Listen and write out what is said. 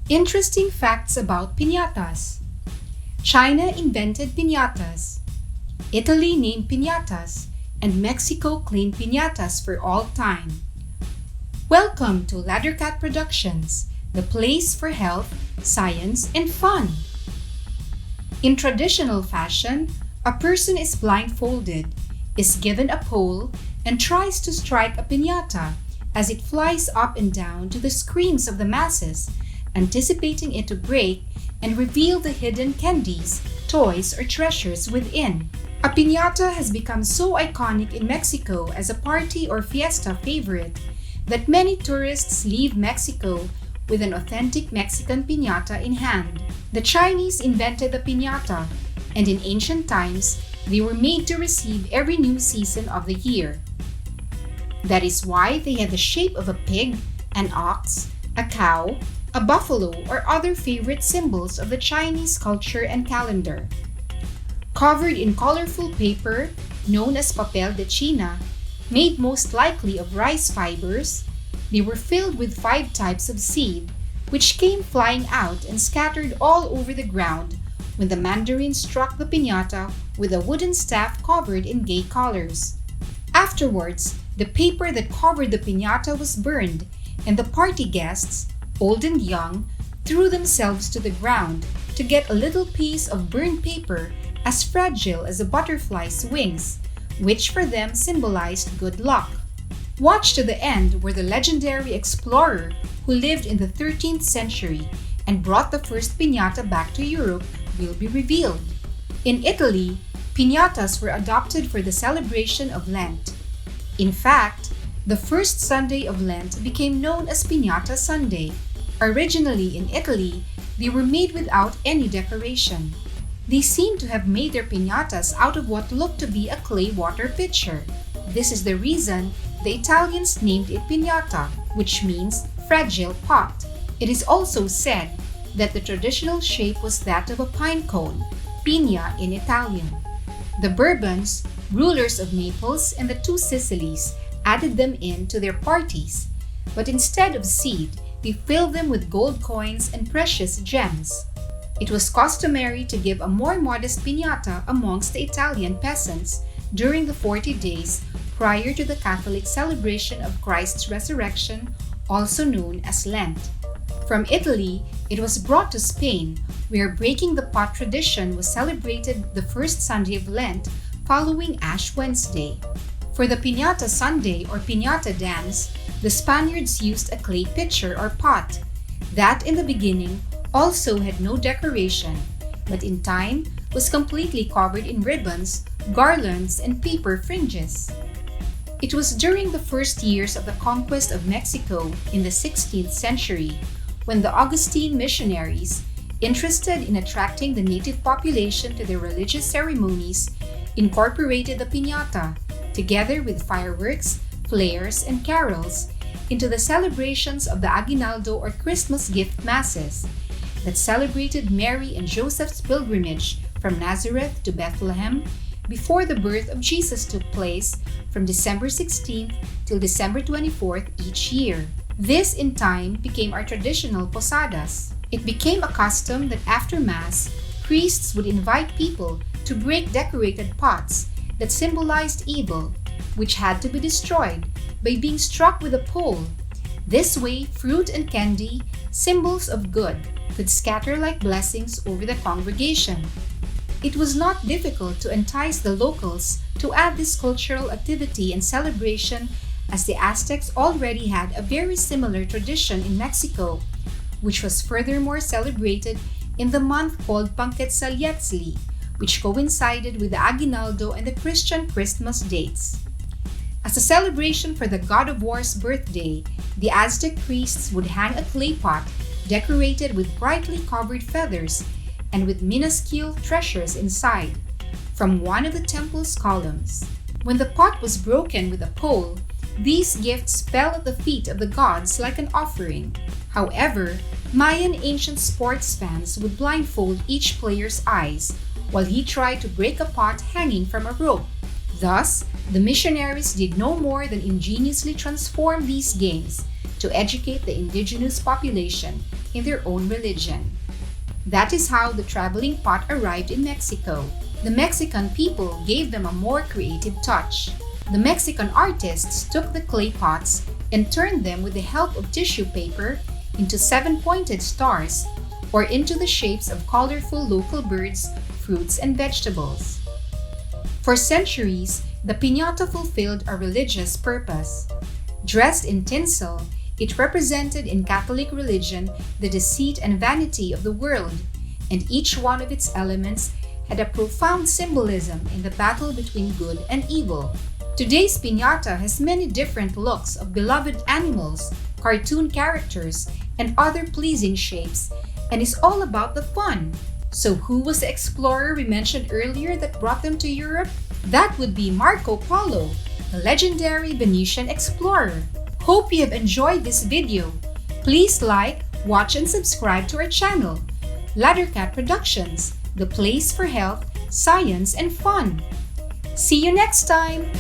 Interesting facts about piñatas. China invented piñatas. Italy named piñatas, and Mexico claimed piñatas for all time. Welcome to Laddercat Productions, the place for health, science, and fun. In traditional fashion, a person is blindfolded, is given a pole, and tries to strike a piñata as it flies up and down to the screams of the masses, anticipating it to break and reveal the hidden candies, toys, or treasures within. A piñata has become so iconic in Mexico as a party or fiesta favorite that many tourists leave Mexico with an authentic Mexican piñata in hand. The Chinese invented the piñata, and in ancient times, they were made to receive every new season of the year. That is why they had the shape of a pig, an ox, a cow, a buffalo, or other favorite symbols of the Chinese culture and calendar. Covered in colorful paper, known as papel de China, made most likely of rice fibers, they were filled with 5 types of seed, which came flying out and scattered all over the ground when the mandarin struck the piñata with a wooden staff covered in gay colors. Afterwards, the paper that covered the piñata was burned, and the party guests, old and young, threw themselves to the ground to get a little piece of burned paper as fragile as a butterfly's wings, which for them symbolized good luck. Watch to the end where the legendary explorer who lived in the 13th century and brought the first piñata back to Europe will be revealed. In Italy, piñatas were adopted for the celebration of Lent. In fact, the first Sunday of Lent became known as Piñata Sunday. Originally in Italy, they were made without any decoration. They seem to have made their piñatas out of what looked to be a clay water pitcher. This is the reason the Italians named it piñata, which means fragile pot. It is also said that the traditional shape was that of a pine cone, piña in Italian. The Bourbons, rulers of Naples and the 2 Sicilies, added them in to their parties, but instead of seed, they filled them with gold coins and precious gems. It was customary to give a more modest piñata amongst the Italian peasants during the 40 days prior to the Catholic celebration of Christ's resurrection, also known as Lent. From Italy, it was brought to Spain, where breaking the pot tradition was celebrated the first Sunday of Lent following Ash Wednesday. For the Piñata Sunday or Piñata dance, the Spaniards used a clay pitcher or pot that in the beginning also had no decoration, but in time was completely covered in ribbons, garlands, and paper fringes. It was during the first years of the conquest of Mexico in the 16th century when the Augustine missionaries, interested in attracting the native population to their religious ceremonies, incorporated the piñata, together with fireworks, flares, and carols, into the celebrations of the Aguinaldo or Christmas gift masses that celebrated Mary and Joseph's pilgrimage from Nazareth to Bethlehem before the birth of Jesus took place from December 16th till December 24th each year. This in time became our traditional posadas. It became a custom that after Mass, priests would invite people to break decorated pots that symbolized evil, which had to be destroyed by being struck with a pole. This way, fruit and candy, symbols of good, could scatter like blessings over the congregation. It was not difficult to entice the locals to add this cultural activity and celebration, as the Aztecs already had a very similar tradition in Mexico, which was furthermore celebrated in the month called Panquetzalyatzli, which coincided with the Aguinaldo and the Christian Christmas dates. As a celebration for the god of war's birthday, the Aztec priests would hang a clay pot decorated with brightly covered feathers and with minuscule treasures inside from one of the temple's columns. When the pot was broken with a pole, these gifts fell at the feet of the gods like an offering. However, Mayan ancient sports fans would blindfold each player's eyes while he tried to break a pot hanging from a rope. Thus, the missionaries did no more than ingeniously transform these games to educate the indigenous population, in their own religion. That is how the traveling pot arrived in Mexico. The Mexican people gave them a more creative touch. The Mexican artists took the clay pots and turned them with the help of tissue paper into 7-pointed stars or into the shapes of colorful local birds, fruits, and vegetables. For centuries, the piñata fulfilled a religious purpose. Dressed in tinsel, it represented in Catholic religion the deceit and vanity of the world, and each one of its elements had a profound symbolism in the battle between good and evil. Today's piñata has many different looks of beloved animals, cartoon characters, and other pleasing shapes, and is all about the fun. So who was the explorer we mentioned earlier that brought them to Europe? That would be Marco Polo, the legendary Venetian explorer. Hope you have enjoyed this video. Please like, watch, and subscribe to our channel, Laddercat Productions, the place for health, science, and fun. See you next time!